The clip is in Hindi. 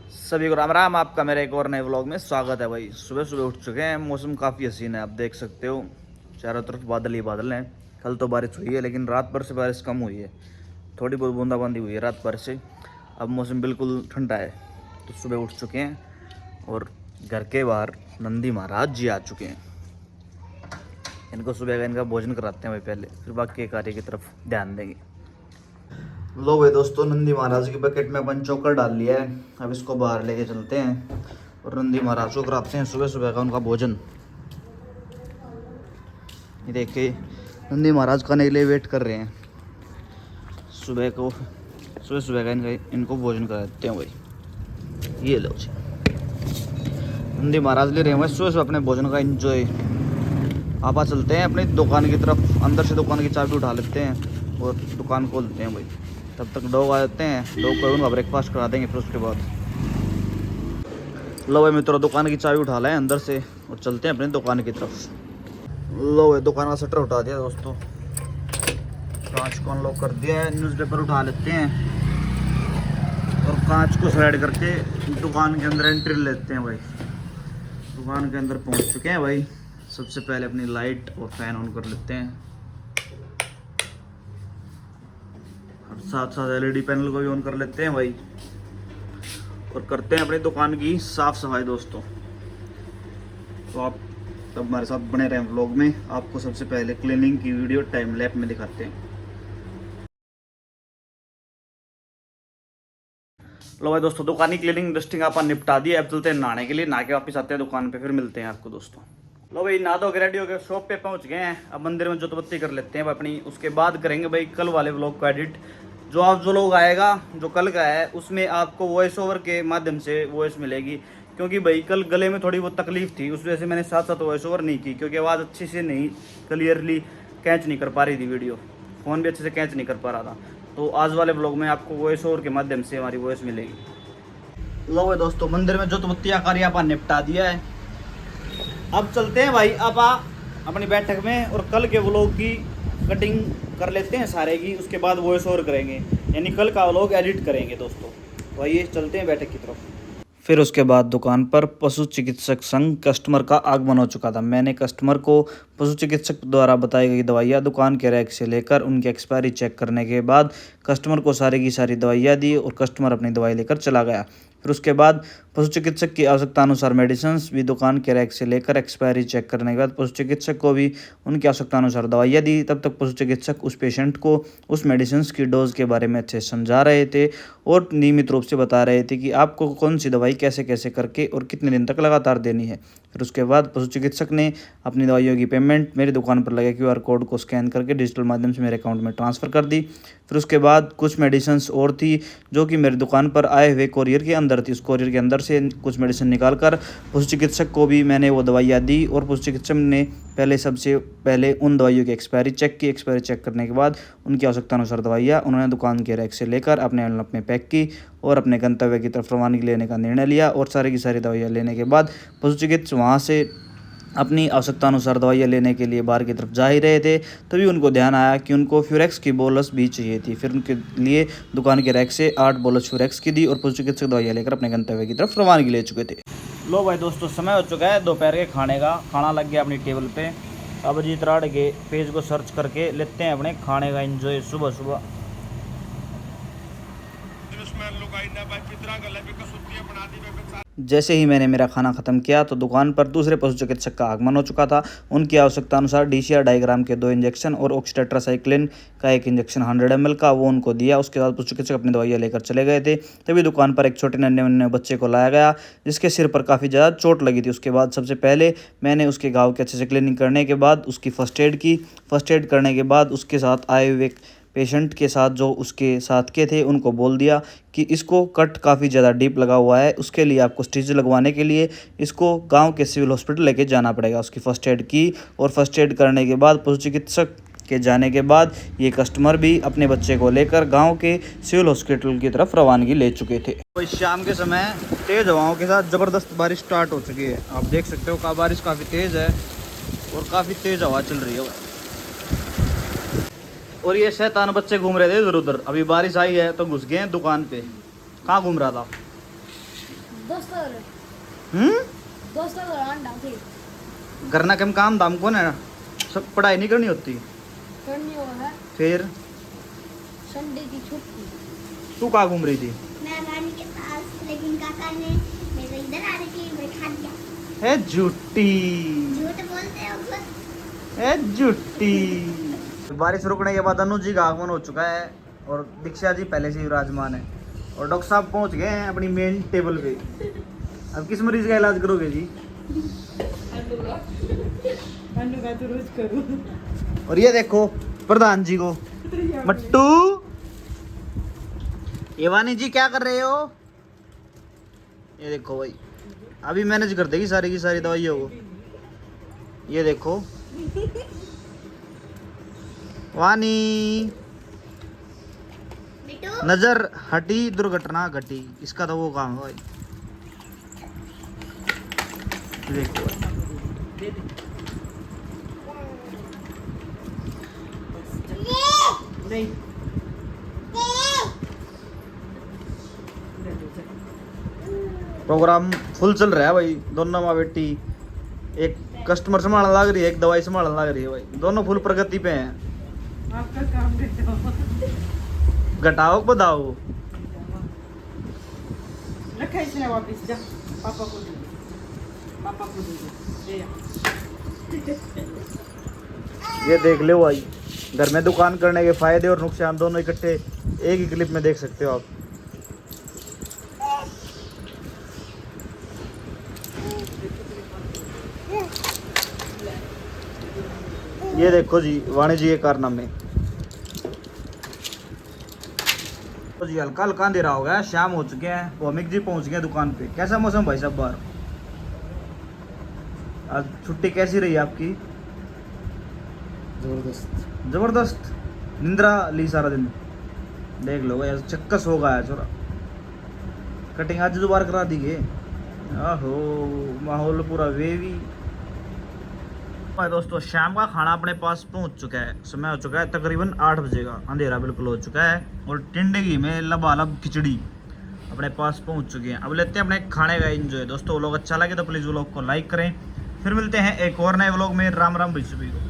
सभी को राम राम। आपका मेरे एक और नए व्लॉग में स्वागत है। भाई सुबह सुबह उठ चुके हैं। मौसम काफ़ी हसीन है, आप देख सकते हो चारों तरफ बादल ही बादल हैं। कल तो बारिश हुई है लेकिन रात भर से बारिश कम हुई है, थोड़ी बहुत बूंदाबांदी हुई है रात भर से। अब मौसम बिल्कुल ठंडा है। तो सुबह उठ चुके हैं और घर के बाहर नंदी महाराज जी आ चुके हैं। इनको सुबह का इनका भोजन कराते हैं भाई पहले, फिर बाकी के कार्य की तरफ ध्यान देंगे। लो भाई दोस्तों, नंदी महाराज की बकेट में अपन चोकर डाल लिया है। अब इसको बाहर लेके चलते हैं और नंदी महाराज को कराते हैं सुबह सुबह का उनका भोजन। ये देखिए नंदी महाराज खाने के लिए वेट कर रहे हैं। सुबह सुबह का इनको भोजन कराते हैं भाई। ये लो जी, नंदी महाराज ले रहे हैं भाई सुबह सुबह अपने भोजन का एंजॉय। आपा चलते हैं अपनी दुकान की तरफ, अंदर से दुकान की चाबी उठा लेते हैं और दुकान खोलते हैं भाई। तब तक डॉग आ जाते हैं, डॉग को उनका ब्रेकफास्ट करा देंगे। फिर उसके बाद लो भाई मित्रों, दुकान की चाबी उठा लें अंदर से और चलते हैं अपनी दुकान की तरफ। लो भाई दुकान का शटर उठा दिया दोस्तों, कांच को अनलॉक कर दिया है। न्यूज़पेपर उठा लेते हैं और कांच को स्लाइड करके दुकान के अंदर एंट्री लेते हैं भाई। दुकान के अंदर पहुंच चुके हैं भाई। सबसे पहले अपनी लाइट और फैन ऑन कर लेते हैं और साथ साथ एलईडी पैनल को भी ऑन कर लेते हैं भाई। और करते हैं अपनी दुकान की साफ सफाई दोस्तों। तो आप तब हमारे साथ बने रहें व्लॉग में। आपको सबसे पहले क्लीनिंग की वीडियो टाइम लैप में दिखाते हैं। लो भाई दोस्तों, दुकान की क्लीनिंग डस्टिंग आप निपटा दी है। अब चलते हैं नहाने के लिए, नहा के वापस आते हैं दुकान पे, फिर मिलते हैं आपको दोस्तों। लो भाई नहा धो के रेडी हो गए, शॉप पे पहुंच गए हैं। अब मंदिर में जोतबत्ती कर लेते हैं अपनी, उसके बाद करेंगे भाई कल वाले व्लॉग का एडिट। जो लोग आएगा जो कल का है उसमें आपको वॉइस ओवर के माध्यम से वॉइस मिलेगी, क्योंकि भाई कल गले में थोड़ी बहुत तकलीफ थी, उस वजह से मैंने साथ साथ वॉइस ओवर नहीं की, क्योंकि आवाज़ अच्छी से नहीं क्लियरली कैच नहीं कर पा रही थी वीडियो, फ़ोन भी अच्छे से कैच नहीं कर पा रहा था। तो आज वाले ब्लॉग में आपको वॉइस ओवर के माध्यम से हमारी वॉइस मिलेगी। लो भाई दोस्तों, मंदिर में जोतबत्तियाँ कार्य आपा निपटा दिया है। अब चलते हैं भाई आपा अपनी बैठक में और कल के व्लॉग की कटिंग कर लेते हैं सारे की, उसके बाद वॉइस ओवर करेंगे, यानी कल का व्लॉग एडिट करेंगे दोस्तों। तो आइए चलते हैं बैठक की तरफ। फिर उसके बाद दुकान पर पशु चिकित्सक संग कस्टमर का आगमन हो चुका था। मैंने कस्टमर को पशु चिकित्सक द्वारा बताई गई दवाइयाँ दुकान के रैक से लेकर उनकी एक्सपायरी चेक करने के बाद कस्टमर को सारी की सारी दवाइयाँ दी और कस्टमर अपनी दवाई लेकर चला गया। फिर उसके बाद पशु चिकित्सक की आवश्यकता अनुसार मेडिसिन्स भी दुकान के रैक से लेकर एक्सपायरी चेक करने के बाद पशु चिकित्सक को भी उनकी आवश्यकता अनुसार दवाइयाँ दी। तब तक पशु चिकित्सक उस पेशेंट को उस मेडिसिन्स की डोज के बारे में अच्छे से समझा रहे थे और नियमित रूप से बता रहे थे कि आपको कौन सी दवाई कैसे कैसे करके और कितने दिन तक लगातार देनी है। फिर उसके बाद पशु चिकित्सक ने अपनी दवाइयों की पेमेंट मेरी दुकान पर लगे QR कोड को स्कैन करके डिजिटल माध्यम से मेरे अकाउंट में ट्रांसफ़र कर दी। फिर उसके बाद कुछ मेडिसिन्स और थी जो कि मेरी दुकान पर आए हुए कोरियर के अंदर थी। उस कोरियर के अंदर से कुछ मेडिसिन निकाल कर पशु चिकित्सक को भी मैंने वो दवाइयाँ दी और पशु चिकित्सक ने सबसे पहले उन दवाइयों की एक्सपायरी चेक की। एक्सपायरी चेक करने के बाद उनकी आवश्यकता अनुसार दवाइयाँ उन्होंने दुकान के रैक से लेकर अपने एनवलप में पैक की और अपने गंतव्य की तरफ रवानगी लेने का निर्णय लिया। और सारी की सारी दवाइयाँ लेने के बाद पशु चिकित्सक वहाँ से अपनी आवश्यकता अनुसार दवाइयाँ लेने के लिए बाहर की तरफ जा ही रहे थे, तभी उनको ध्यान आया कि उनको फ्यूरेक्स की बोलस भी चाहिए थी। फिर उनके लिए दुकान के रैक से 8 बोलस फ्यूरेक्स की दी और पशु चिकित्सक दवाइयाँ लेकर अपने गंतव्य की तरफ रवानगी ले चुके थे। लो भाई दोस्तों, समय हो चुका है दोपहर के खाने का। खाना लग गया अपनी टेबल पे। अब अजीत राड के पेज को सर्च करके लेते हैं अपने खाने का एंजॉय सुबह सुबह। जैसे ही मैंने मेरा खाना ख़त्म किया तो दुकान पर दूसरे पशु चिकित्सक का आगमन हो चुका था। उनकी आवश्यकता अनुसार DCR डायग्राम के 2 इंजेक्शन और ऑक्सीटेट्रासाइक्लिन का 1 इंजेक्शन 100 ml का वो उनको दिया। उसके बाद पशु चिकित्सक अपनी दवाइयाँ लेकर चले गए थे। तभी दुकान पर एक छोटे नन्हे बच्चे को लाया गया जिसके सिर पर काफ़ी ज़्यादा चोट लगी थी। उसके बाद सबसे पहले मैंने उसके घाव के अच्छे से क्लीनिंग करने के बाद उसकी फर्स्ट एड की। फर्स्ट एड करने के बाद उसके साथ आए हुए पेशेंट के साथ जो उसके साथ के थे उनको बोल दिया कि इसको कट काफ़ी ज़्यादा डीप लगा हुआ है, उसके लिए आपको स्टिच लगवाने के लिए इसको गांव के सिविल हॉस्पिटल लेके जाना पड़ेगा। उसकी फ़र्स्ट एड की और फर्स्ट एड करने के बाद पशु चिकित्सक के जाने के बाद ये कस्टमर भी अपने बच्चे को लेकर गांव के सिविल हॉस्पिटल की तरफ रवानगी ले चुके थे। तो शाम के समय तेज़ हवाओं के साथ ज़बरदस्त बारिश स्टार्ट हो चुकी है। आप देख सकते हो बारिश काफ़ी तेज़ है और काफ़ी तेज़ हवा चल रही है। और ये शैतान बच्चे घूम रहे थे इधर उधर। अभी बारिश आई है तो घुस गए हैं दुकान पे। कहाँ घूम रहा था? दोस्तों अंडा थे करना कम काम दाम कौन है, सब पढ़ाई नहीं करनी होती करनी हो है फिर। संडे की छुट्टी। तू कहाँ घूम रही थी? मैं रानी के पास, लेकिन काका ने मेरे इधर आने के लिए बैठा दिया। है झूठी, झूठ बोलते हो खुद। है झूठी। बारिश रुकने के बाद अनुज जी का आगमन हो चुका है और दीक्षा जी पहले से ही विराजमान है और डॉक्टर साहब पहुंच गए हैं अपनी मेन टेबल पे। अब किस मरीज का इलाज करोगे जी? तो रोज करूं। और ये देखो प्रधान जी को, मट्टू एवानी जी क्या कर रहे हो? ये देखो भाई अभी मैनेज कर देगी सारी की सारी दवाइयों को। ये देखो वानी, नजर हटी दुर्घटना घटी, इसका तो वो काम है भाई। देखो भाई। नहीं प्रोग्राम फुल चल रहा है भाई, दोनों माँ बेटी, एक कस्टमर संभालने लग रही है, एक दवाई संभालने लग रही है भाई, दोनों फुल प्रगति पे हैं। आपका काम घटाओ घटाओ बढ़ाओ। रखा इसने वापिस जा, पापा को दे दे, पापा को दे दे। ये देख लो भाई, घर में दुकान करने के फायदे और नुकसान दोनों इकट्ठे एक ही क्लिप में देख सकते हो आप। ये देखो जी वाणी जी के कारनामे। तो जी हल्का हल्का अंधेरा हो गया, शाम हो चुके हैं, भौमिक जी पहुंच गए दुकान पे। कैसा मौसम भाई साहब बाहर? आज छुट्टी कैसी रही आपकी? जबरदस्त। जबरदस्त। निंद्रा ली सारा दिन? देख लो भाई चक्कस हो गया छोरा। कटिंग आज दोबारा करा दी गए। आहो माहौल पूरा वेवी। भाई दोस्तों शाम का खाना अपने पास पहुंच चुका है, समय हो चुका है तकरीबन 8 बजे का, अंधेरा बिल्कुल हो चुका है और टिंडगी में लबालब खिचड़ी अपने पास पहुंच चुकी है। अब लेते हैं अपने खाने का एंजॉय। दोस्तों व्लॉग अच्छा लगे तो प्लीज़ व्लॉग को लाइक करें। फिर मिलते हैं एक और नए व्लॉग में। राम राम भाई सभी को।